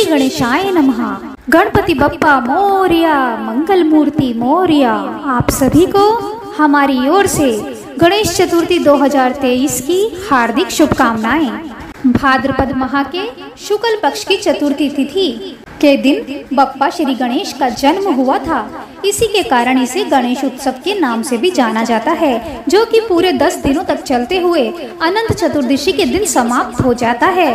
श्री गणेशाय नमः। गणपति बप्पा मोरया, मंगल मूर्ति मोरया। आप सभी को हमारी ओर से गणेश चतुर्थी 2023 की हार्दिक शुभकामनाएं। भाद्रपद माह के शुक्ल पक्ष की चतुर्थी तिथि के दिन बप्पा श्री गणेश का जन्म हुआ था। इसी के कारण इसे गणेश उत्सव के नाम से भी जाना जाता है, जो कि पूरे 10 दिनों तक चलते हुए अनंत चतुर्दशी के दिन समाप्त हो जाता है।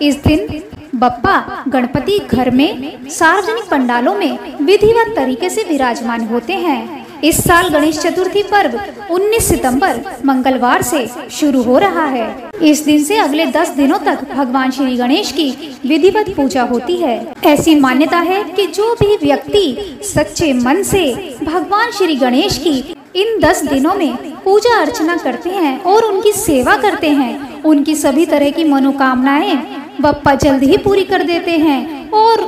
इस दिन बप्पा गणपति घर में सार्वजनिक पंडालों में विधिवत तरीके से विराजमान होते हैं। इस साल गणेश चतुर्थी पर्व 19 सितंबर मंगलवार से शुरू हो रहा है। इस दिन से अगले 10 दिनों तक भगवान श्री गणेश की विधिवत पूजा होती है। ऐसी मान्यता है कि जो भी व्यक्ति सच्चे मन से भगवान श्री गणेश की इन 10 दिनों में पूजा अर्चना करते हैं और उनकी सेवा करते हैं, उनकी सभी तरह की मनोकामनाएं बप्पा जल्द ही पूरी कर देते हैं और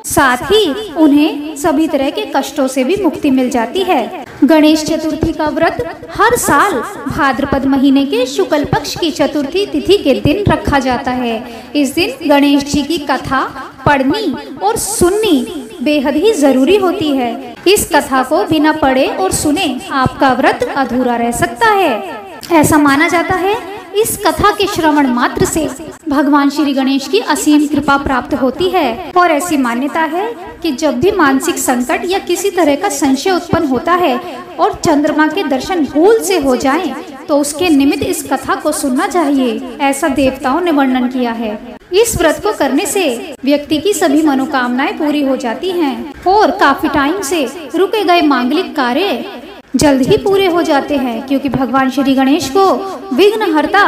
साथ ही उन्हें सभी तरह के कष्टों से भी मुक्ति मिल जाती है। गणेश चतुर्थी का व्रत हर साल भाद्रपद महीने के शुक्ल पक्ष की चतुर्थी तिथि के दिन रखा जाता है। इस दिन गणेश जी की कथा पढ़नी और सुननी बेहद ही जरूरी होती है। इस कथा को बिना पढ़े और सुने आपका व्रत अधूरा रह सकता है। ऐसा माना जाता है इस कथा के श्रवण मात्र से भगवान श्री गणेश की असीम कृपा प्राप्त होती है। और ऐसी मान्यता है कि जब भी मानसिक संकट या किसी तरह का संशय उत्पन्न होता है और चंद्रमा के दर्शन भूल से हो जाएं, तो उसके निमित्त इस कथा को सुनना चाहिए, ऐसा देवताओं ने वर्णन किया है। इस व्रत को करने से व्यक्ति की सभी मनोकामनाएं पूरी हो जाती हैं और काफी टाइम से रुके गए मांगलिक कार्य जल्द ही पूरे हो जाते हैं, क्योंकि भगवान श्री गणेश को विघ्नहर्ता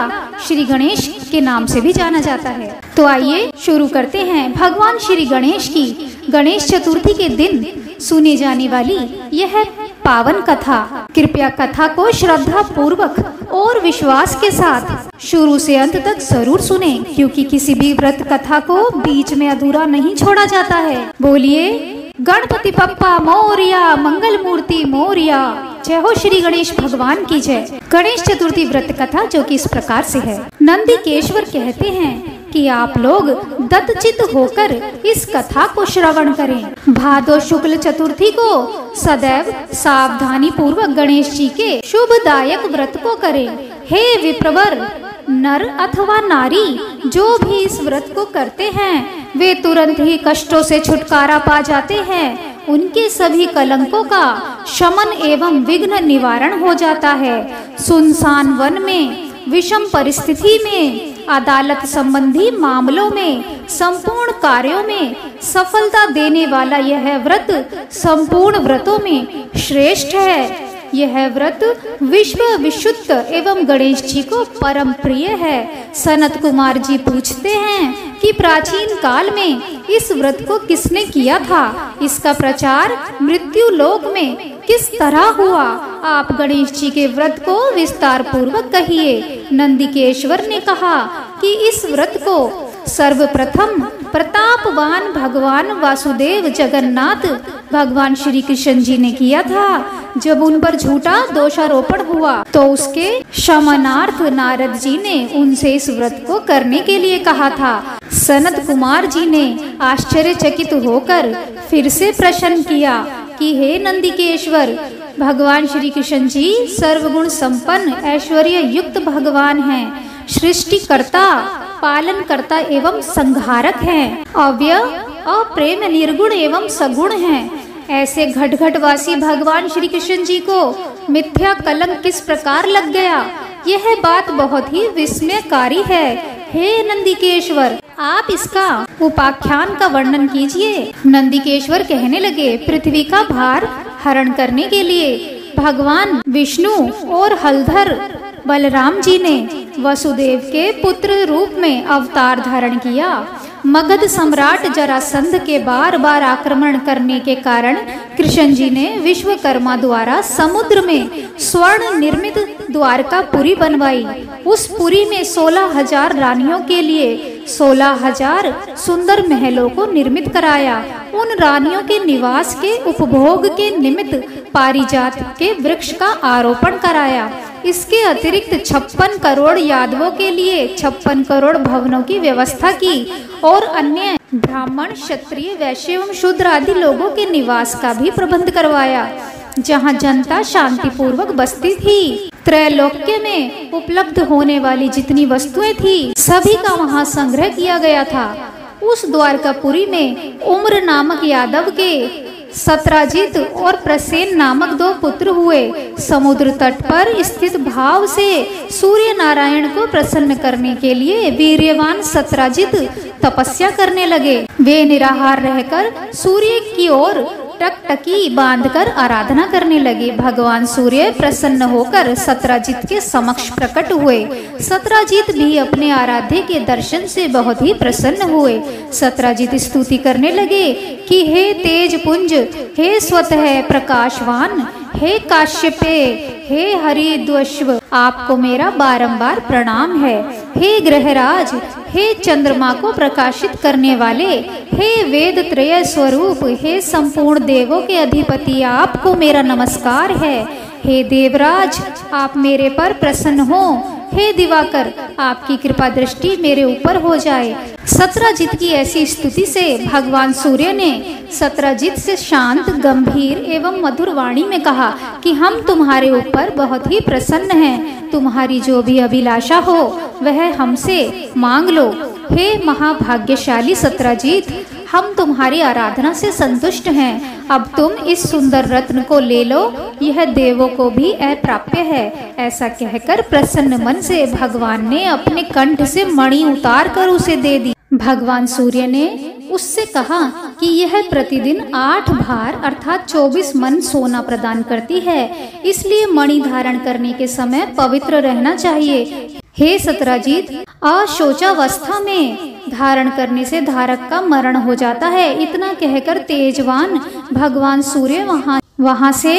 श्री गणेश के नाम से भी जाना जाता है। तो आइए शुरू करते हैं भगवान श्री गणेश की गणेश चतुर्थी के दिन सुनी जाने वाली यह पावन कथा। कृपया कथा को श्रद्धा पूर्वक और विश्वास के साथ शुरू से अंत तक जरूर सुने, क्योंकि किसी भी व्रत कथा को बीच में अधूरा नहीं छोड़ा जाता है। बोलिए गणपति बप्पा मोरया, मंगल मूर्ति मोरया। जय हो श्री गणेश भगवान की जय। गणेश चतुर्थी व्रत कथा जो कि इस प्रकार से है। नंदिकेश्वर कहते हैं कि आप लोग दत्तचित्त होकर इस कथा को श्रवण करें। भादो शुक्ल चतुर्थी को सदैव सावधानी पूर्वक गणेश जी के शुभदायक व्रत को करें। हे विप्रवर, नर अथवा नारी जो भी इस व्रत को करते हैं वे तुरंत ही कष्टों से छुटकारा पा जाते हैं। उनके सभी कलंकों का शमन एवं विघ्न निवारण हो जाता है। सुनसान वन में, विषम परिस्थिति में, अदालत संबंधी मामलों में, संपूर्ण कार्यों में सफलता देने वाला यह व्रत संपूर्ण व्रतों में श्रेष्ठ है। यह व्रत विश्व विशुद्ध एवं गणेश जी को परम प्रिय है। सनत कुमार जी पूछते हैं कि प्राचीन काल में इस व्रत को किसने किया था? इसका प्रचार मृत्यु लोक में किस तरह हुआ? आप गणेश जी के व्रत को विस्तार पूर्वक कहिए। नंदिकेश्वर ने कहा कि इस व्रत को सर्वप्रथम प्रतापवान भगवान वासुदेव जगन्नाथ भगवान श्री कृष्ण जी ने किया था। जब उन पर झूठा दोषारोपण हुआ तो उसके शमनार्थ नारद जी ने उनसे इस व्रत को करने के लिए कहा था। सनत कुमार जी ने आश्चर्यचकित होकर फिर से प्रश्न किया कि हे नंदिकेश्वर, भगवान श्री कृष्ण जी सर्वगुण संपन्न ऐश्वर्य युक्त भगवान हैं, सृष्टिकर्ता, पालन करता एवं संहारक हैं, अव्यय अप्रेम निर्गुण एवं सगुण हैं। ऐसे घटघटवासी भगवान श्री कृष्ण जी को मिथ्या कलंक किस प्रकार लग गया? यह बात बहुत ही विस्मयकारी है। हे नंदिकेश्वर, आप इसका उपाख्यान का वर्णन कीजिए। नंदिकेश्वर कहने लगे, पृथ्वी का भार हरण करने के लिए भगवान विष्णु और हलधर बलराम जी ने वसुदेव के पुत्र रूप में अवतार धारण किया। मगध सम्राट जरासंध के बार बार आक्रमण करने के कारण कृष्ण जी ने विश्वकर्मा द्वारा समुद्र में स्वर्ण निर्मित द्वारकापुरी बनवाई। उस पुरी में 16,000 रानियों के लिए 16,000 सुंदर महलों को निर्मित कराया। उन रानियों के निवास के उपभोग के निमित्त पारिजात के वृक्ष का आरोपण कराया। इसके अतिरिक्त 56 करोड़ यादवों के लिए 56 करोड़ भवनों की व्यवस्था की और अन्य ब्राह्मण, क्षत्रिय, वैश्य एवं शूद्र आदि लोगों के निवास का भी प्रबंध करवाया, जहाँ जनता शांतिपूर्वक बसती थी। त्रैलोक्य में उपलब्ध होने वाली जितनी वस्तुएं थी सभी का वहाँ संग्रह किया गया था। उस द्वारकापुरी में उम्र नामक यादव के सत्राजित और प्रसेन नामक 2 पुत्र हुए। समुद्र तट पर स्थित भाव से सूर्य नारायण को प्रसन्न करने के लिए वीर्यवान सत्राजित तपस्या करने लगे। वे निराहार रहकर सूर्य की ओर टकटकी बांधकर आराधना करने लगे। भगवान सूर्य प्रसन्न होकर सत्राजित के समक्ष प्रकट हुए। सत्राजित भी अपने आराध्य के दर्शन से बहुत ही प्रसन्न हुए। सत्राजित स्तुति करने लगे कि हे तेज पुंज, हे स्वतः प्रकाशवान, हे काश्यपे, हे हरिद्वश्व, आपको मेरा बारंबार प्रणाम है। हे ग्रहराज, हे चंद्रमा को प्रकाशित करने वाले, हे वेद त्रय स्वरूप, हे संपूर्ण देवों के अधिपति, आपको मेरा नमस्कार है। हे देवराज, आप मेरे पर प्रसन्न हो। हे दिवाकर, आपकी कृपा दृष्टि मेरे ऊपर हो जाए। सत्राजित की ऐसी स्तुति से भगवान सूर्य ने सत्राजित से शांत, गंभीर एवं मधुर वाणी में कहा कि हम तुम्हारे ऊपर बहुत ही प्रसन्न हैं। तुम्हारी जो भी अभिलाषा हो वह हमसे मांग लो। हे महाभाग्यशाली सत्राजित, हम तुम्हारी आराधना से संतुष्ट हैं। अब तुम इस सुंदर रत्न को ले लो, यह देवों को भी अप्राप्य है। ऐसा कहकर प्रसन्न मन से भगवान ने अपने कंठ से मणि उतार कर उसे दे दी। भगवान सूर्य ने उससे कहा कि यह प्रतिदिन 8 भार अर्थात 24 मन सोना प्रदान करती है, इसलिए मणि धारण करने के समय पवित्र रहना चाहिए। हे सत्राजित, अशोचावस्था में धारण करने से धारक का मरण हो जाता है। इतना कहकर तेजवान भगवान सूर्य वहां से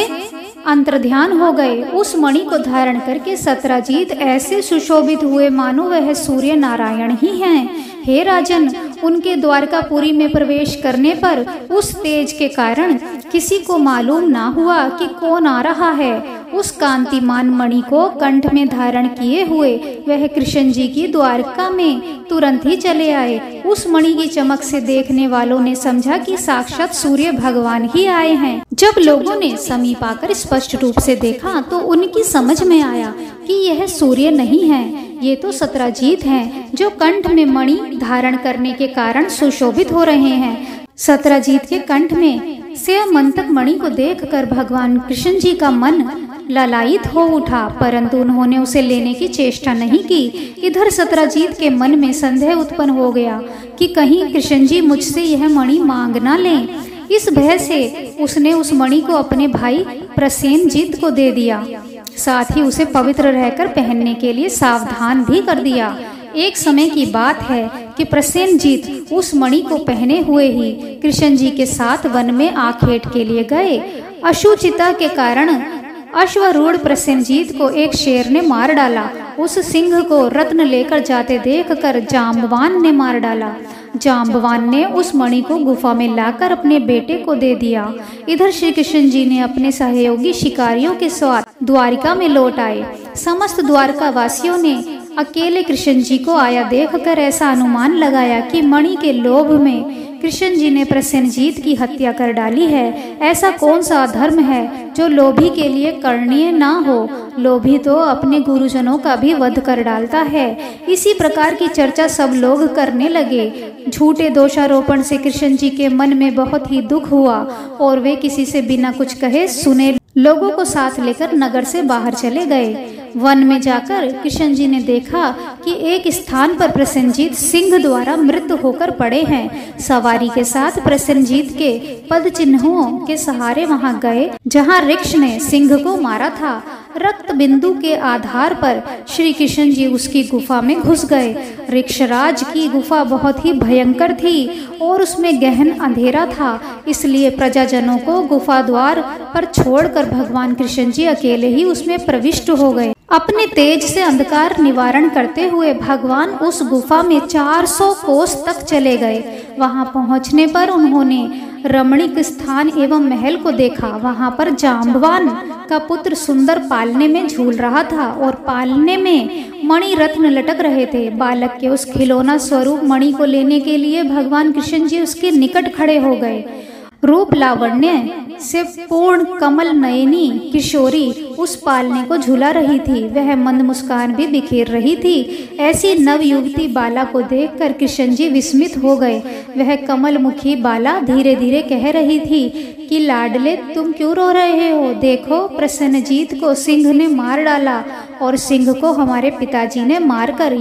अंतर्ध्यान हो गए। उस मणि को धारण करके सत्राजित ऐसे सुशोभित हुए मानो वह सूर्य नारायण ही हैं। हे राजन, उनके द्वारकापुरी में प्रवेश करने पर उस तेज के कारण किसी को मालूम ना हुआ कि कौन आ रहा है। उस कांतिमान मणि को कंठ में धारण किए हुए वह कृष्ण जी की द्वारका में तुरंत ही चले आए। उस मणि की चमक से देखने वालों ने समझा कि साक्षात सूर्य भगवान ही आए हैं। जब लोगों ने समीप आकर स्पष्ट रूप से देखा तो उनकी समझ में आया कि यह सूर्य नहीं है, ये तो सत्राजित हैं, जो कंठ में मणि धारण करने के कारण सुशोभित हो रहे हैं। सत्राजित के कंठ में से मंतक मणि को देखकर भगवान कृष्ण जी का मन लालायित हो उठा, परंतु उन्होंने उसे लेने की चेष्टा नहीं की। इधर सत्राजित के मन में संदेह उत्पन्न हो गया कि कहीं कृष्ण जी मुझसे यह मणि मांग ना लें। इस भय से उसने उस मणि को अपने भाई प्रसेनजीत को दे दिया, साथ ही उसे पवित्र रहकर पहनने के लिए सावधान भी कर दिया। एक समय की बात है कि प्रसेनजीत उस मणि को पहने हुए ही कृष्ण जी के साथ वन में आखेट के लिए गए। अशुचिता के कारण अश्वरूढ़ प्रसेनजीत को एक शेर ने मार डाला। उस सिंह को रत्न लेकर जाते देखकर जाम्बवान ने मार डाला। जाम्बवान ने उस मणि को गुफा में लाकर अपने बेटे को दे दिया। इधर श्री कृष्ण जी ने अपने सहयोगी शिकारियों के साथ द्वारिका में लौट आए। समस्त द्वारका वासियों ने अकेले कृष्ण जी को आया देखकर ऐसा अनुमान लगाया कि मणि के लोभ में कृष्ण जी ने प्रसेनजीत की हत्या कर डाली है। ऐसा कौन सा अधर्म है जो लोभी के लिए करणीय ना हो। लोभी तो अपने गुरुजनों का भी वध कर डालता है। इसी प्रकार की चर्चा सब लोग करने लगे। झूठे दोषारोपण से कृष्ण जी के मन में बहुत ही दुख हुआ और वे किसी से बिना कुछ कहे सुने लोगों को साथ लेकर नगर से बाहर चले गए। वन में जाकर कृष्ण जी ने देखा कि एक स्थान पर प्रसेनजीत सिंह द्वारा मृत होकर पड़े हैं। सवारी के साथ प्रसेनजीत के पद चिन्हों के सहारे वहां गए जहां ऋक्ष ने सिंह को मारा था। रक्त बिंदु के आधार पर श्री कृष्ण जी उसकी गुफा में घुस गए। ऋक्षराज की गुफा बहुत ही भयंकर थी और उसमें गहन अंधेरा था, इसलिए प्रजाजनों को गुफा द्वार पर छोड़कर भगवान कृष्ण जी अकेले ही उसमें प्रविष्ट हो गए। अपने तेज से अंधकार निवारण करते हुए भगवान उस गुफा में 400 कोस तक चले गए। वहां पहुंचने पर उन्होंने रमणीक स्थान एवं महल को देखा। वहां पर जाम्बवान का पुत्र सुंदर पालने में झूल रहा था और पालने में मणि रत्न लटक रहे थे। बालक के उस खिलौना स्वरूप मणि को लेने के लिए भगवान कृष्ण जी उसके निकट खड़े हो गए। रूप लावण्य से पूर्ण कमल नयनी किशोरी उस पालने को झुला रही थी। वह मंद मुस्कान भी बिखेर रही थी। ऐसी नव युवती बाला को देखकर कृष्ण जी विस्मित हो गए। वह कमल मुखी बाला धीरे धीरे कह रही थी कि लाडले तुम क्यों रो रहे हो? देखो प्रसन्नजीत को सिंह ने मार डाला और सिंह को हमारे पिताजी ने मारकर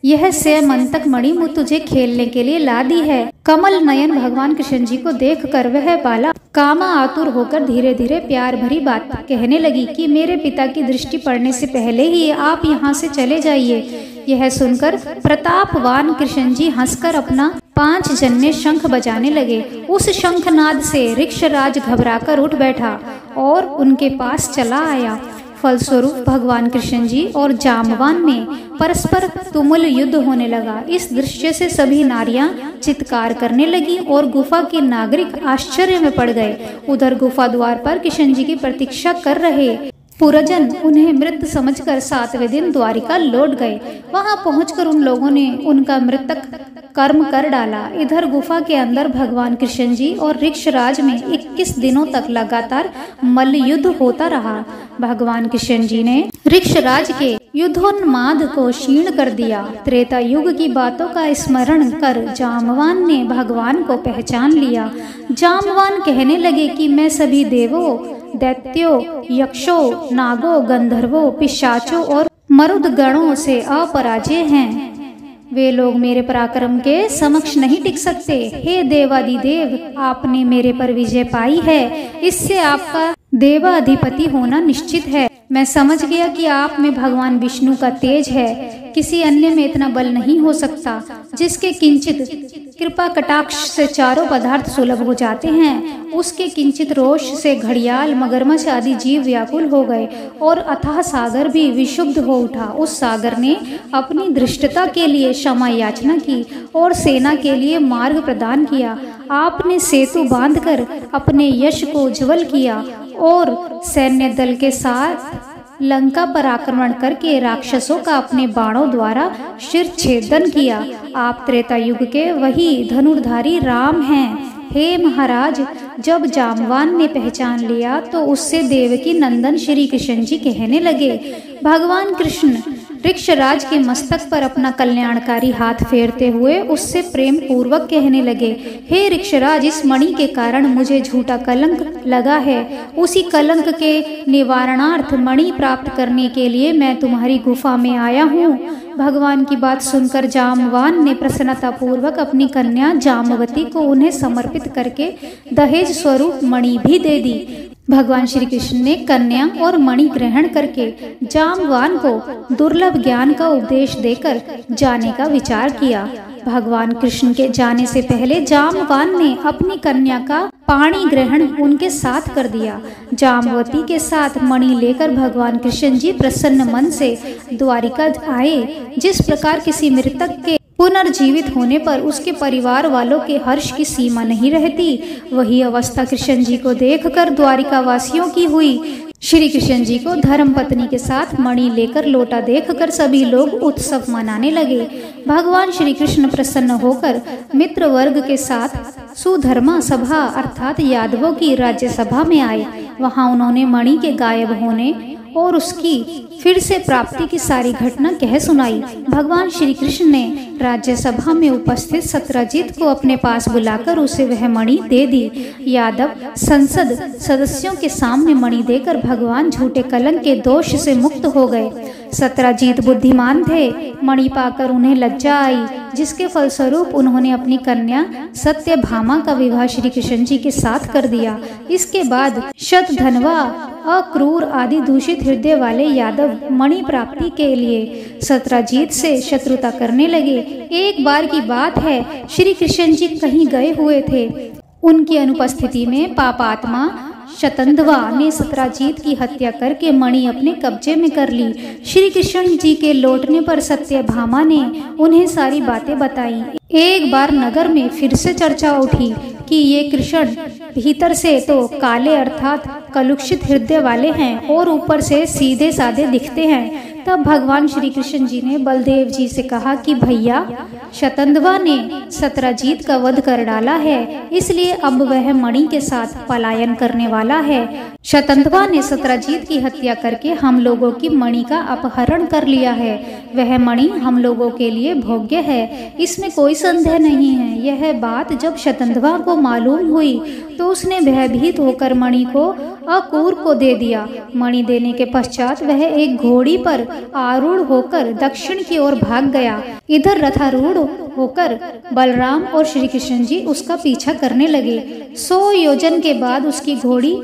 यह स्यमंतक मणि तुझे खेलने के लिए ला दी है। कमल नयन भगवान कृष्ण जी को देखकर वह बाला कामा आतुर होकर धीरे धीरे प्यार भरी बात कहने लगी कि मेरे पिता की दृष्टि पड़ने से पहले ही आप यहाँ से चले जाइए। यह सुनकर प्रतापवान कृष्ण जी हंसकर अपना 5 जन्य शंख बजाने लगे। उस शंखनाद से ऋक्षराज घबराकर उठ बैठा और उनके पास चला आया। फलस्वरूप भगवान कृष्ण जी और जामवान में परस्पर तुमुल युद्ध होने लगा। इस दृश्य से सभी नारियां चित्कार करने लगी और गुफा के नागरिक आश्चर्य में पड़ गए। उधर गुफा द्वार पर कृष्ण जी की प्रतीक्षा कर रहे पुरजन उन्हें मृत समझकर 7वें दिन द्वारिका लौट गए। वहां पहुंचकर उन लोगों ने उनका मृतक कर्म कर डाला। इधर गुफा के अंदर भगवान कृष्ण जी और ऋक्षराज में 21 दिनों तक लगातार मल्लयुद्ध होता रहा। भगवान कृष्ण जी ने ऋक्षराज के युद्धोन्माद को क्षीण कर दिया। त्रेता युग की बातों का स्मरण कर जामवान ने भगवान को पहचान लिया। जामवान कहने लगे कि मैं सभी देवों, दैत्यों, यक्षों, नागों, गंधर्वों, पिशाचों और मरुद गणों से अपराजय हैं। वे लोग मेरे पराक्रम के समक्ष नहीं टिक सकते। हे देवादिदेव, आपने मेरे पर विजय पाई है। इससे आपका देवाधिपति होना निश्चित है। मैं समझ गया कि आप में भगवान विष्णु का तेज है। किसी अन्य में इतना बल नहीं हो सकता। जिसके किंचित कृपा कटाक्ष से चारों पदार्थ सुलभ हो जाते हैं, उसके किंचित रोष से घड़ियाल, मगरमच्छ आदि जीव व्याकुल हो गए और अथाह सागर भी विशुद्ध हो उठा। उस सागर ने अपनी धृष्टता के लिए क्षमा याचना की और सेना के लिए मार्ग प्रदान किया। आपने सेतु बांधकर अपने यश को उज्जवल किया और सैन्य दल के साथ लंका पर आक्रमण करके राक्षसों का अपने बाणों द्वारा शिर छेदन किया। आप त्रेता युग के वही धनुर्धारी राम हैं। हे महाराज, जब जामवान ने पहचान लिया तो उससे देवकी नंदन श्री कृष्ण जी कहने लगे। भगवान कृष्ण ऋक्षराज के मस्तक पर अपना कल्याणकारी हाथ फेरते हुए उससे प्रेम पूर्वक कहने लगे, हे ऋक्षराज, इस मणि के कारण मुझे झूठा कलंक लगा है। उसी कलंक के निवारणार्थ मणि प्राप्त करने के लिए मैं तुम्हारी गुफा में आया हूँ। भगवान की बात सुनकर जामवान ने प्रसन्नता पूर्वक अपनी कन्या जामवती को उन्हें समर्पित करके दहेज स्वरूप मणि भी दे दी। भगवान श्री कृष्ण ने कन्या और मणि ग्रहण करके जामवान को दुर्लभ ज्ञान का उपदेश देकर जाने का विचार किया। भगवान कृष्ण के जाने से पहले जामवान ने अपनी कन्या का पाणी ग्रहण उनके साथ कर दिया। जामवती के साथ मणि लेकर भगवान कृष्ण जी प्रसन्न मन से द्वारिका आए। जिस प्रकार किसी मृतक के पुनर्जीवित होने पर उसके परिवार वालों के हर्ष की सीमा नहीं रहती, वही अवस्था कृष्ण जी को देखकर द्वारिका वासियों की हुई। श्री कृष्ण जी को धर्म पत्नी के साथ मणि लेकर लौटा देखकर सभी लोग उत्सव मनाने लगे। भगवान श्री कृष्ण प्रसन्न होकर मित्र वर्ग के साथ सुधर्मा सभा अर्थात यादवों की राज्य सभा में आए। वहां उन्होंने मणि के गायब होने और उसकी फिर से प्राप्ति की सारी घटना कह सुनाई। भगवान श्री कृष्ण ने राज्यसभा में उपस्थित सत्यजीत को अपने पास बुलाकर उसे वह मणि दे दी। यादव संसद सदस्यों के सामने मणि देकर भगवान झूठे कलंक के दोष से मुक्त हो गए। सत्यजीत बुद्धिमान थे। मणि पाकर उन्हें लज्जा आई, जिसके फलस्वरूप उन्होंने अपनी कन्या सत्यभामा का विवाह श्री कृष्ण जी के साथ कर दिया। इसके बाद शतधनवा, अक्रूर आदि दूषित हृदय वाले यादव मणि प्राप्ति के लिए सत्यजीत से शत्रुता करने लगे। एक बार की बात है, श्री कृष्ण जी कहीं गए हुए थे। उनकी अनुपस्थिति में पापात्मा शतंधवा ने सत्यजीत की हत्या करके मणि अपने कब्जे में कर ली। श्री कृष्ण जी के लौटने पर सत्यभामा ने उन्हें सारी बातें बताई। एक बार नगर में फिर से चर्चा उठी कि ये कृष्ण भीतर से तो काले अर्थात कलुषित हृदय वाले हैं और ऊपर से सीधे साधे दिखते हैं। तब भगवान श्री कृष्ण जी ने बलदेव जी से कहा कि भैया, शतंधवा ने सत्यजीत का वध कर डाला है, इसलिए अब वह मणि के साथ पलायन करने वाला है। शतंधवा ने सत्यजीत की हत्या करके हम लोगों की मणि का अपहरण कर लिया है। वह मणि हम लोगों के लिए भोग्य है, इसमें कोई संदेह नहीं है। यह बात जब शतंधवा को मालूम हुई तो उसने भयभीत होकर मणि को अक्रूर को दे दिया। मणि देने के पश्चात वह एक घोड़ी पर आरूढ़ होकर दक्षिण की ओर भाग गया। इधर रथारूढ़ होकर बलराम और श्री कृष्ण जी उसका पीछा करने लगे। 100 योजन के बाद उसकी घोड़ी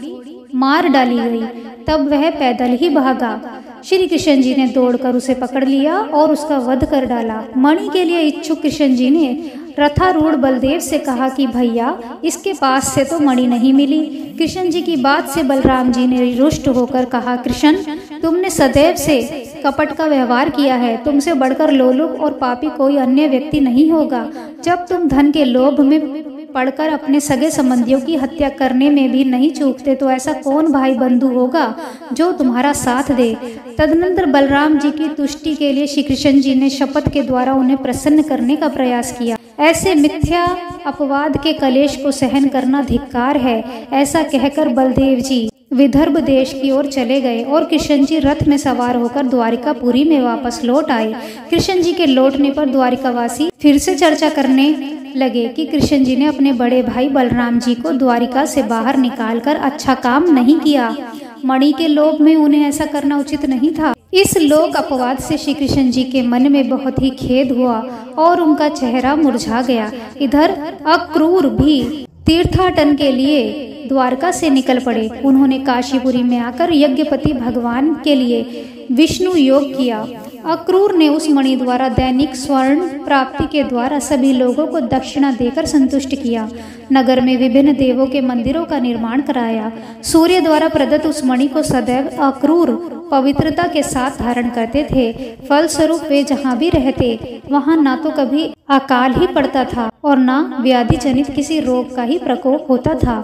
मार डाली गई। तब वह पैदल ही भागा। श्री कृष्ण जी ने दौड़कर उसे पकड़ लिया और उसका वध कर डाला। मणि के लिए इच्छुक कृष्ण जी ने रथारूढ़ बलदेव से कहा कि भैया, इसके पास से तो मणि नहीं मिली। कृष्ण जी की बात से बलराम जी ने रुष्ट होकर कहा, कृष्ण, तुमने सदैव से कपट का व्यवहार किया है। तुमसे बढ़कर लोलुप और पापी कोई अन्य व्यक्ति नहीं होगा। जब तुम धन के लोभ में पड़कर अपने सगे संबंधियों की हत्या करने में भी नहीं चूकते तो ऐसा कौन भाई बंधु होगा जो तुम्हारा साथ दे। तदनंतर बलराम जी की तुष्टि के लिए श्री कृष्ण जी ने शपथ के द्वारा उन्हें प्रसन्न करने का प्रयास किया। ऐसे मिथ्या अपवाद के कलेश को सहन करना धिक्कार है। ऐसा कहकर बलदेव जी विदर्भ देश की ओर चले गए और कृष्ण जी रथ में सवार होकर द्वारिकापुरी में वापस लौट आए। कृष्ण जी के लौटने पर द्वारिकावासी फिर से चर्चा करने लगे कि कृष्ण जी ने अपने बड़े भाई बलराम जी को द्वारिका से बाहर निकालकर अच्छा काम नहीं किया। मणि के लोभ में उन्हें ऐसा करना उचित नहीं था। इस लोक अपवाद से श्री कृष्ण जी के मन में बहुत ही खेद हुआ और उनका चेहरा मुरझा गया। इधर अक्रूर भी तीर्थाटन के लिए द्वारका से निकल पड़े। उन्होंने काशीपुरी में आकर यज्ञपति भगवान के लिए विष्णु योग किया। अक्रूर ने उस मणि द्वारा दैनिक स्वर्ण प्राप्ति के द्वारा सभी लोगों को दक्षिणा देकर संतुष्ट किया। नगर में विभिन्न देवों के मंदिरों का निर्माण कराया। सूर्य द्वारा प्रदत्त उस मणि को सदैव अक्रूर पवित्रता के साथ धारण करते थे। फलस्वरूप वे जहाँ भी रहते वहाँ ना तो कभी अकाल ही पड़ता था और ना व्याधि जनित किसी रोग का ही प्रकोप होता था।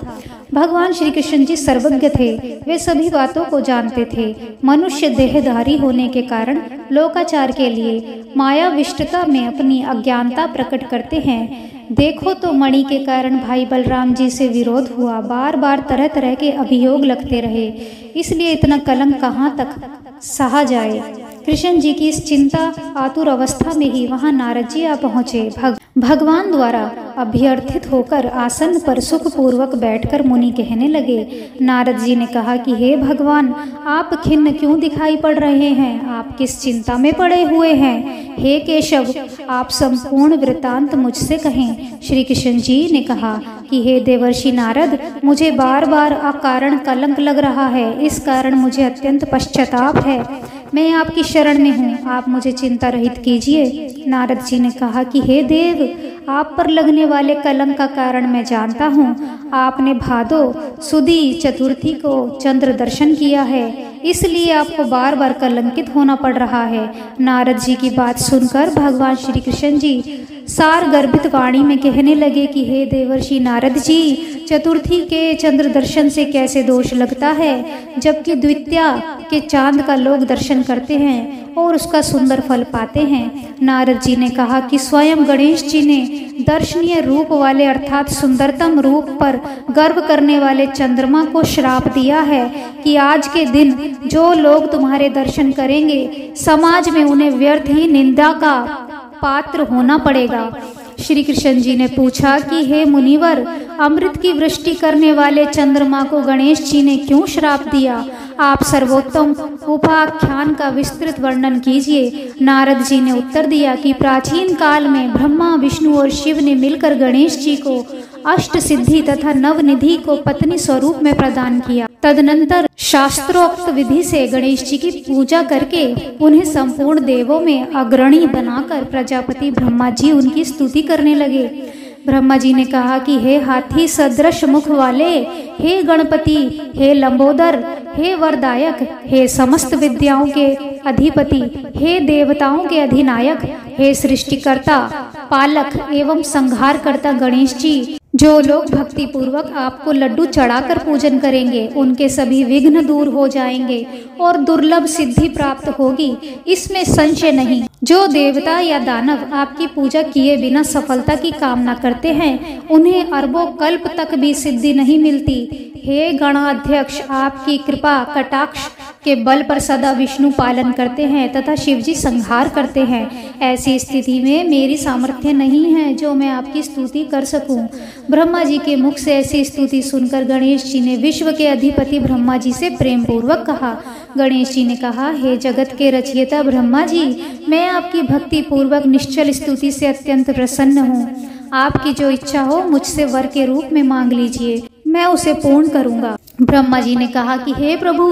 भगवान श्री कृष्ण जी सर्वज्ञ थे। वे सभी बातों को जानते थे। मनुष्य देहधारी होने के कारण लोकाचार के लिए मायाविष्टता में अपनी अज्ञानता प्रकट करते हैं। देखो तो मणि के कारण भाई बलराम जी से विरोध हुआ। बार बार तरह तरह के अभियोग लगते रहे, इसलिए इतना कलंक कहाँ तक सहा जाए। कृष्ण जी की इस चिंता आतुर अवस्था में ही वहां नारद जी आ पहुंचे। भगवान द्वारा अभ्यर्थित होकर आसन पर सुख पूर्वक बैठकर मुनि कहने लगे। नारद जी ने कहा कि हे भगवान, आप खिन्न क्यों दिखाई पड़ रहे हैं? आप किस चिंता में पड़े हुए हैं? हे केशव, आप संपूर्ण वृतांत मुझसे कहें। श्री कृष्ण जी ने कहा कि हे देवर्षि नारद, मुझे बार बार अकारण कलंक लग रहा है। इस कारण मुझे अत्यंत पश्चाताप है। मैं आपकी शरण में हूँ, आप मुझे चिंता रहित कीजिए। नारद जी ने कहा कि हे देव, आप पर लगने वाले कलंक का कारण मैं जानता हूँ। आपने भादो सुदी चतुर्थी को चंद्र दर्शन किया है, इसलिए आपको बार बार कलंकित होना पड़ रहा है। नारद जी की बात सुनकर भगवान श्री कृष्ण जी सार गर्भित वाणी में कहने लगे कि हे देवर्षि नारद जी, चतुर्थी के चंद्र दर्शन से कैसे दोष लगता है, जबकि द्वितीया के चांद का लोग दर्शन करते हैं और उसका सुंदर फल पाते हैं। नारद जी ने कहा कि स्वयं गणेश जी ने दर्शनीय रूप वाले अर्थात सुंदरतम रूप पर गर्व करने वाले चंद्रमा को श्राप दिया है कि आज के दिन जो लोग तुम्हारे दर्शन करेंगे, समाज में उन्हें व्यर्थ ही निंदा का पात्र होना पड़ेगा। श्री कृष्ण जी ने पूछा कि हे मुनिवर, अमृत की वृष्टि करने वाले चंद्रमा को गणेश जी ने क्यों श्राप दिया? आप सर्वोत्तम उपाख्यान का विस्तृत वर्णन कीजिए। नारद जी ने उत्तर दिया कि प्राचीन काल में ब्रह्मा, विष्णु और शिव ने मिलकर गणेश जी को अष्ट सिद्धि तथा नवनिधि को पत्नी स्वरूप में प्रदान किया। तदनंतर शास्त्रोक्त विधि से गणेश जी की पूजा करके उन्हें संपूर्ण देवों में अग्रणी बनाकर प्रजापति ब्रह्मा जी उनकी स्तुति करने लगे। ब्रह्मा जी ने कहा कि हे हाथी सदृश मुख वाले, हे गणपति, हे लंबोदर, हे वरदायक, हे समस्त विद्याओं के अधिपति, हे देवताओं के अधिनायक, हे सृष्टिकर्ता, पालक एवं संहारकर्ता गणेश जी, जो लोग भक्ति पूर्वक आपको लड्डू चढ़ाकर पूजन करेंगे उनके सभी विघ्न दूर हो जाएंगे और दुर्लभ सिद्धि प्राप्त होगी, इसमें संशय नहीं। जो देवता या दानव आपकी पूजा किए बिना सफलता की कामना करते हैं उन्हें अरबों कल्प तक भी सिद्धि नहीं मिलती। हे गणाध्यक्ष, आपकी कृपा कटाक्ष के बल पर सदा विष्णु पालन करते हैं तथा शिवजी संहार करते हैं। ऐसी स्थिति में मेरी सामर्थ्य नहीं है जो मैं आपकी स्तुति कर सकूं। ब्रह्मा जी के मुख से ऐसी स्तुति सुनकर गणेश जी ने विश्व के अधिपति ब्रह्मा जी से प्रेम पूर्वक कहा। गणेश जी ने कहा, हे जगत के रचयिता ब्रह्मा जी, मैं आपकी भक्ति पूर्वक निश्चल स्तुति से अत्यंत प्रसन्न हूँ। आपकी जो इच्छा हो मुझसे वर के रूप में मांग लीजिए, मैं उसे पूर्ण करूंगा। ब्रह्मा जी ने कहा कि हे प्रभु,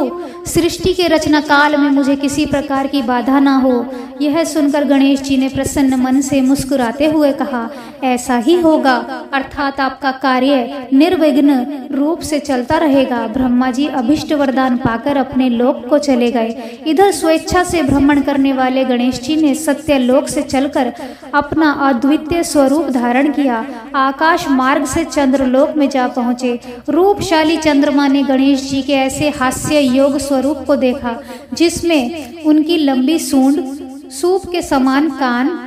सृष्टि के रचना काल में मुझे किसी प्रकार की बाधा ना हो। यह सुनकर गणेश जी ने प्रसन्न मन से मुस्कुराते हुए कहा, ऐसा ही होगा, अर्थात आपका कार्य निर्विघ्न रूप से चलता रहेगा। ब्रह्मा जी अभिष्ट वरदान पाकर अपने लोक को चले गए। इधर स्वेच्छा से भ्रमण करने वाले गणेश जी ने सत्य लोक से चलकर अपना अद्वितीय स्वरूप धारण किया। आकाश मार्ग से चंद्रलोक में जा पहुँचे। रूपशाली चंद्रमा ने गणेश जी के ऐसे हास्य योग स्वरूप को देखा जिसमें उनकी लंबी सूंड, सूप के समान कान,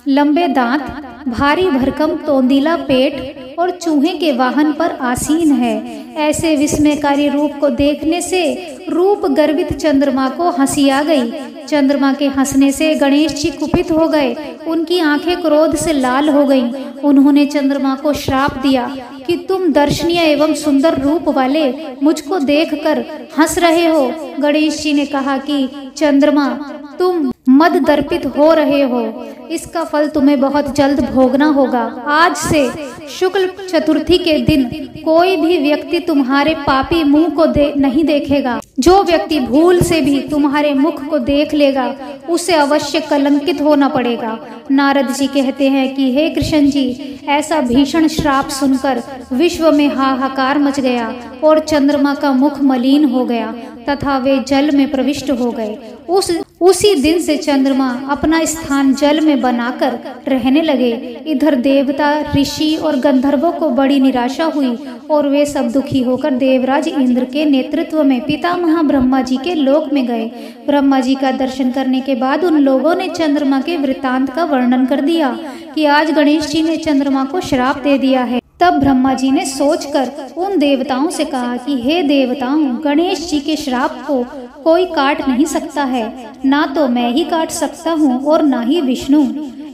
लंबे दांत, भारी भरकम तोंदीला पेट और चूहे के वाहन पर आसीन है। ऐसे विस्मयकारी रूप को देखने से रूप गर्वित चंद्रमा को हंसी आ गई। चंद्रमा के हंसने से गणेश जी कुपित हो गए। उनकी आंखें क्रोध से लाल हो गईं। उन्होंने चंद्रमा को श्राप दिया कि तुम दर्शनीय एवं सुंदर रूप वाले मुझको देखकर हंस रहे हो। गणेश जी ने कहा कि चंद्रमा, तुम मद दर्पित हो रहे हो, इसका फल तुम्हें बहुत जल्द भोगना होगा। आज से शुक्ल चतुर्थी के दिन कोई भी व्यक्ति तुम्हारे पापी मुंह को नहीं देखेगा। जो व्यक्ति भूल से भी तुम्हारे मुख को देख लेगा उसे अवश्य कलंकित होना पड़ेगा। नारद जी कहते हैं कि हे कृष्ण जी, ऐसा भीषण श्राप सुनकर विश्व में हाहाकार मच गया और चंद्रमा का मुख मलिन हो गया तथा वे जल में प्रविष्ट हो गए। उसी दिन से चंद्रमा अपना स्थान जल में बनाकर रहने लगे। इधर देवता, ऋषि और गंधर्वों को बड़ी निराशा हुई और वे सब दुखी होकर देवराज इंद्र के नेतृत्व में पितामह ब्रह्मा जी के लोक में गए। ब्रह्मा जी का दर्शन करने के बाद उन लोगों ने चंद्रमा के वृत्तांत का वर्णन कर दिया कि आज गणेश जी ने चंद्रमा को श्राप दे दिया है। तब ब्रह्मा जी ने सोचकर उन देवताओं से कहा कि हे देवताओं, गणेश जी के श्राप को कोई काट नहीं सकता है, ना तो मैं ही काट सकता हूँ और ना ही विष्णु,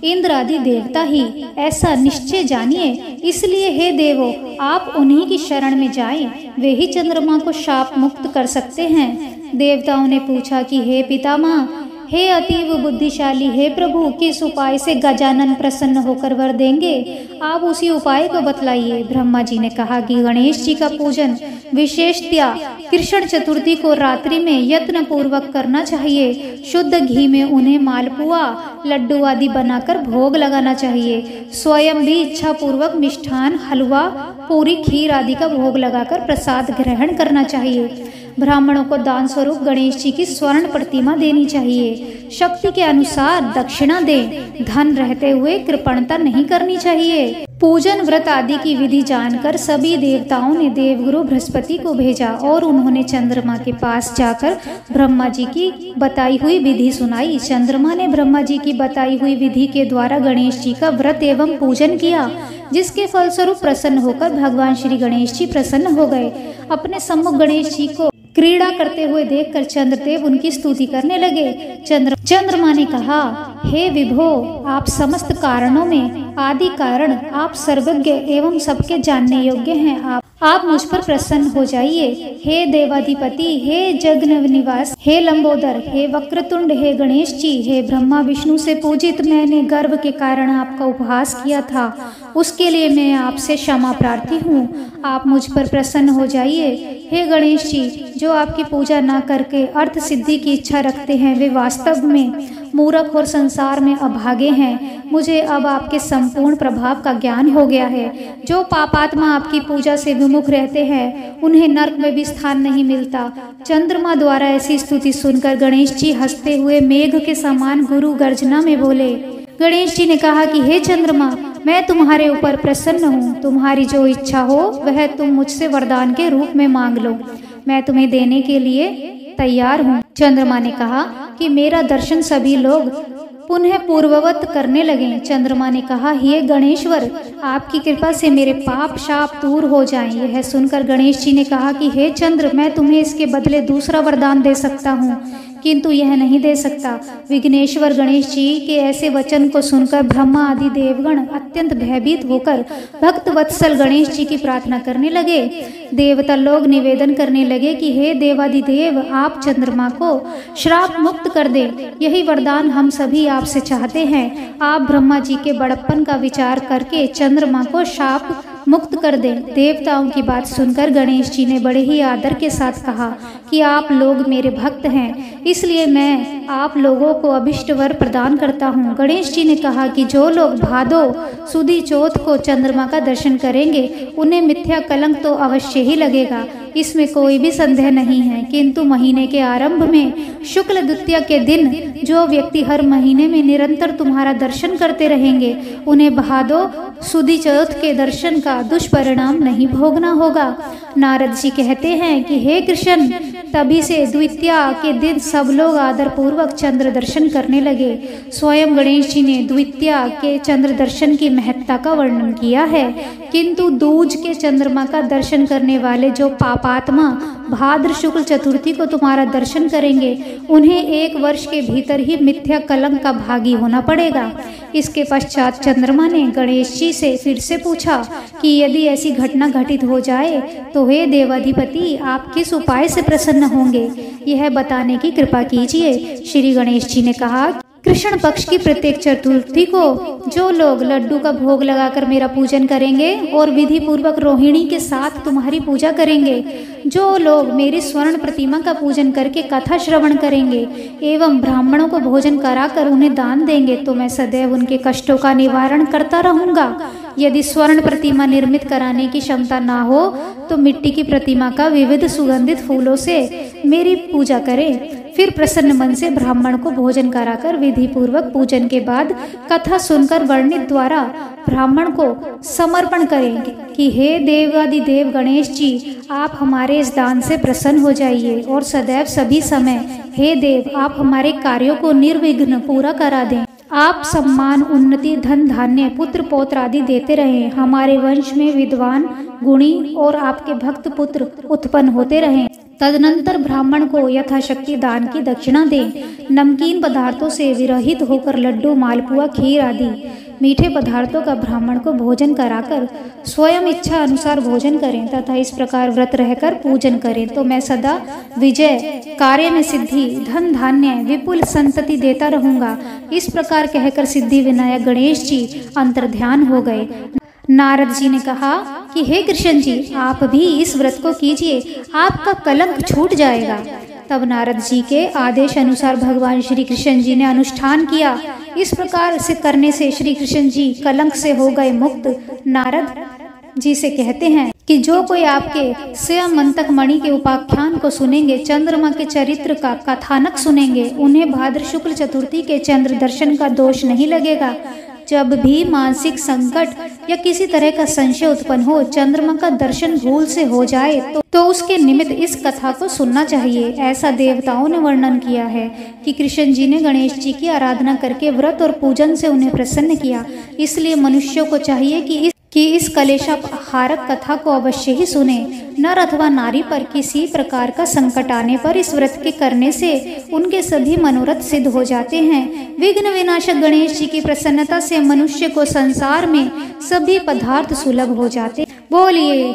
इंद्र आदि देवता ही। ऐसा निश्चय जानिए। इसलिए हे देवो, आप उन्हीं की शरण में जाएं, वे ही चंद्रमा को शाप मुक्त कर सकते हैं। देवताओं ने पूछा कि हे पितामह, हे अतीव बुद्धिशाली, हे प्रभु, किस उपाय से गजानन प्रसन्न होकर वर देंगे? आप उसी उपाय को बतलाइए। ब्रह्मा जी ने कहा कि गणेश जी का पूजन विशेषतया कृष्ण चतुर्थी को रात्रि में यत्न पूर्वक करना चाहिए। शुद्ध घी में उन्हें मालपुआ, लड्डू आदि बनाकर भोग लगाना चाहिए। स्वयं भी इच्छा पूर्वक मिष्ठान, हलवा, पूरी, खीर आदि का भोग लगाकर प्रसाद ग्रहण करना चाहिए। ब्राह्मणों को दान स्वरूप गणेश जी की स्वर्ण प्रतिमा देनी चाहिए। शक्ति के अनुसार दक्षिणा दें। धन रहते हुए कृपणता नहीं करनी चाहिए। पूजन व्रत आदि की विधि जानकर सभी देवताओं ने देवगुरु बृहस्पति को भेजा और उन्होंने चंद्रमा के पास जाकर ब्रह्मा जी की बताई हुई विधि सुनाई। चंद्रमा ने ब्रह्मा जी की बताई हुई विधि के द्वारा गणेश जी का व्रत एवं पूजन किया, जिसके फलस्वरूप प्रसन्न होकर भगवान श्री गणेश जी प्रसन्न हो गए। अपने सम्मुख गणेश जी को क्रीड़ा करते हुए देखकर चंद्रदेव उनकी स्तुति करने लगे। चंद्रमा ने कहा, हे विभो, आप समस्त कारणों में आदि कारण, आप सर्वज्ञ एवं सबके जानने योग्य हैं। आप मुझ पर प्रसन्न हो जाइए। हे देवाधिपति, हे जगन निवास, हे लंबोदर, हे वक्रतुंड, हे गणेश जी, हे ब्रह्मा विष्णु से पूजित, मैंने गर्व के कारण आपका उपहास किया था, उसके लिए मैं आपसे क्षमा प्रार्थी हूँ। आप मुझ पर प्रसन्न हो जाइए। हे गणेश जी, जो आपकी पूजा न करके अर्थ सिद्धि की इच्छा रखते हैं वे वास्तव में मूर्ख और संसार में अभागे हैं। मुझे अब आपके संपूर्ण प्रभाव का ज्ञान हो गया है। जो पापात्मा आपकी पूजा से विमुख रहते हैं उन्हें नरक में भी स्थान नहीं मिलता। चंद्रमा द्वारा ऐसी स्तुति सुनकर गणेश जी हंसते हुए मेघ के समान गुरु गर्जना में बोले, गणेश जी ने कहा कि हे चंद्रमा, मैं तुम्हारे ऊपर प्रसन्न हूँ, तुम्हारी जो इच्छा हो वह तुम मुझसे वरदान के रूप में मांग लो, मैं तुम्हें देने के लिए तैयार हूँ। चंद्रमा ने कहा कि मेरा दर्शन सभी लोग पुनः पूर्ववत करने लगे। चंद्रमा ने कहा, हे गणेश्वर, आपकी कृपा से मेरे पाप शाप दूर हो जाएं। यह सुनकर गणेश जी ने कहा कि हे चंद्र, मैं तुम्हें इसके बदले दूसरा वरदान दे सकता हूँ, किंतु यह नहीं दे सकता। विघ्नेश्वर गणेश जी के ऐसे वचन को सुनकर ब्रह्मा आदि देवगण अत्यंत भयभीत होकर भक्त वत्सल गणेश जी की प्रार्थना करने लगे। देवता लोग निवेदन करने लगे कि हे देवादिदेव, आप चंद्रमा को श्राप मुक्त कर दे, यही वरदान हम सभी आपसे चाहते हैं। आप ब्रह्मा जी के बड़प्पन का विचार करके चंद्रमा को शाप मुक्त कर दें। देवताओं की बात सुनकर गणेश जी ने बड़े ही आदर के साथ कहा कि आप लोग मेरे भक्त हैं, इसलिए मैं आप लोगों को अभिष्ट वर प्रदान करता हूँ। गणेश जी ने कहा कि जो लोग भादो सुदी चौथ को चंद्रमा का दर्शन करेंगे उन्हें मिथ्या कलंक तो अवश्य ही लगेगा, इसमें कोई भी संदेह नहीं है, किंतु महीने के आरंभ में शुक्ल द्वितीया के दिन जो व्यक्ति हर महीने में निरंतर तुम्हारा दर्शन करते रहेंगे उन्हें भादो सुदी चौथ के दर्शन का दुष्परिणाम नहीं भोगना होगा। नारद जी कहते हैं कि हे कृष्ण, तभी से द्वितीया के दिन सब लोग आदर पूर्वक चंद्र दर्शन करने लगे। स्वयं गणेश जी ने द्वितीया के चंद्र दर्शन की महत्ता का वर्णन किया है, किंतु दूज के चंद्रमा का दर्शन करने वाले जो पापात्मा भाद्र शुक्ल चतुर्थी को तुम्हारा दर्शन करेंगे उन्हें 1 वर्ष के भीतर ही मिथ्या कलंक का भागी होना पड़ेगा। इसके पश्चात चंद्रमा ने गणेश जी से फिर से पूछा कि यदि ऐसी घटना घटित हो जाए तो हे देवाधिपति, आप किस उपाय से प्रसन्न होंगे, यह बताने की कृपा कीजिए। श्री गणेश जी ने कहा, कृष्ण पक्ष की प्रत्येक चतुर्थी को जो लोग लड्डू का भोग लगाकर मेरा पूजन करेंगे और विधि पूर्वक रोहिणी के साथ तुम्हारी पूजा करेंगे, जो लोग मेरी स्वर्ण प्रतिमा का पूजन करके कथा श्रवण करेंगे एवं ब्राह्मणों को भोजन कराकर उन्हें दान देंगे, तो मैं सदैव उनके कष्टों का निवारण करता रहूंगा। यदि स्वर्ण प्रतिमा निर्मित कराने की क्षमता ना हो तो मिट्टी की प्रतिमा का विविध सुगंधित फूलों से मेरी पूजा करें, फिर प्रसन्न मन से ब्राह्मण को भोजन कराकर विधि पूर्वक पूजन के बाद कथा सुनकर वर्णित द्वारा ब्राह्मण को समर्पण करेंगे कि हे देवादिदेव गणेश जी, आप हमारे इस दान से प्रसन्न हो जाइए और सदैव सभी समय हे देव, आप हमारे कार्यों को निर्विघ्न पूरा करा दें। आप सम्मान, उन्नति, धन धान्य, पुत्र पौत्र आदि देते रहें। हमारे वंश में विद्वान, गुणी और आपके भक्त पुत्र उत्पन्न होते रहें। तदनंतर ब्राह्मण को यथाशक्ति दान की दक्षिणा दें। नमकीन पदार्थों से विरहित होकर लड्डू, मालपुआ, खीर आदि मीठे पदार्थों का ब्राह्मण को भोजन कराकर स्वयं इच्छा अनुसार भोजन करें तथा इस प्रकार व्रत रहकर पूजन करें, तो मैं सदा विजय, कार्य में सिद्धि, धन धान्य, विपुल संतति देता रहूंगा। इस प्रकार कहकर सिद्धि विनायक गणेश जी अंतर्ध्यान हो गए। नारद जी ने कहा कि हे कृष्ण जी, आप भी इस व्रत को कीजिए, आपका कलंक छूट जाएगा। तब नारद जी के आदेश अनुसार भगवान श्री कृष्ण जी ने अनुष्ठान किया। इस प्रकार से करने से श्री कृष्ण जी कलंक से हो गए मुक्त। नारद जी से कहते हैं कि जो कोई आपके स्वयं मंतक मणि के उपाख्यान को सुनेंगे, चंद्रमा के चरित्र का कथानक सुनेंगे, उन्हें भाद्र शुक्ल चतुर्थी के चंद्र दर्शन का दोष नहीं लगेगा। जब भी मानसिक संकट या किसी तरह का संशय उत्पन्न हो, चंद्रमा का दर्शन भूल से हो जाए तो उसके निमित्त इस कथा को सुनना चाहिए। ऐसा देवताओं ने वर्णन किया है कि कृष्ण जी ने गणेश जी की आराधना करके व्रत और पूजन से उन्हें प्रसन्न किया। इसलिए मनुष्यों को चाहिए कि इस कलेशापहारक कथा को अवश्य ही सुने। नर अथवा नारी पर किसी प्रकार का संकट आने पर इस व्रत के करने से उनके सभी मनोरथ सिद्ध हो जाते हैं। विघ्न विनाशक गणेश जी की प्रसन्नता से मनुष्य को संसार में सभी पदार्थ सुलभ हो जाते। बोलिए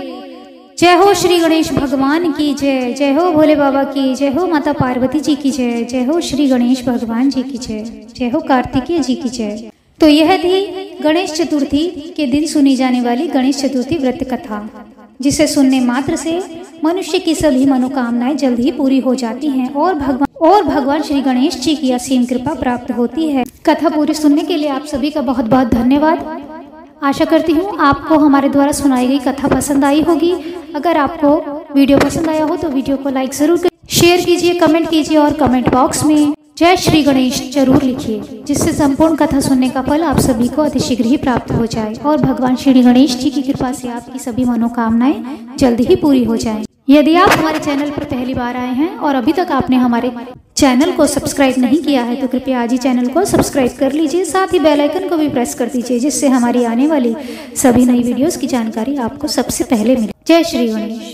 जय हो श्री गणेश भगवान की जय, जय हो भोले बाबा की जय, हो माता पार्वती जी की जय, जय हो श्री गणेश भगवान जी की जय, जय हो कार्तिकेय जी की जय। तो यह थी गणेश चतुर्थी के दिन सुनी जाने वाली गणेश चतुर्थी व्रत कथा, जिसे सुनने मात्र से मनुष्य की सभी मनोकामनाएं जल्द ही पूरी हो जाती हैं और भगवान श्री गणेश जी की असीम कृपा प्राप्त होती है। कथा पूरी सुनने के लिए आप सभी का बहुत बहुत धन्यवाद। आशा करती हूँ आपको हमारे द्वारा सुनाई गई कथा पसंद आई होगी। अगर आपको वीडियो पसंद आया हो तो वीडियो को लाइक जरूर शेयर कीजिए, कमेंट कीजिए और कमेंट बॉक्स में जय श्री गणेश जरूर लिखिए, जिससे संपूर्ण कथा सुनने का फल आप सभी को अतिशीघ्र ही प्राप्त हो जाए और भगवान श्री गणेश जी की कृपा से आपकी सभी मनोकामनाएं जल्द ही पूरी हो जाएं। यदि आप हमारे चैनल पर पहली बार आए हैं और अभी तक आपने हमारे चैनल को सब्सक्राइब नहीं किया है तो कृपया आज ही चैनल को सब्सक्राइब कर लीजिए, साथ ही बेल आइकन को भी प्रेस कर दीजिए, जिससे हमारी आने वाली सभी नई वीडियोस की जानकारी आपको सबसे पहले मिले। जय श्री गणेश।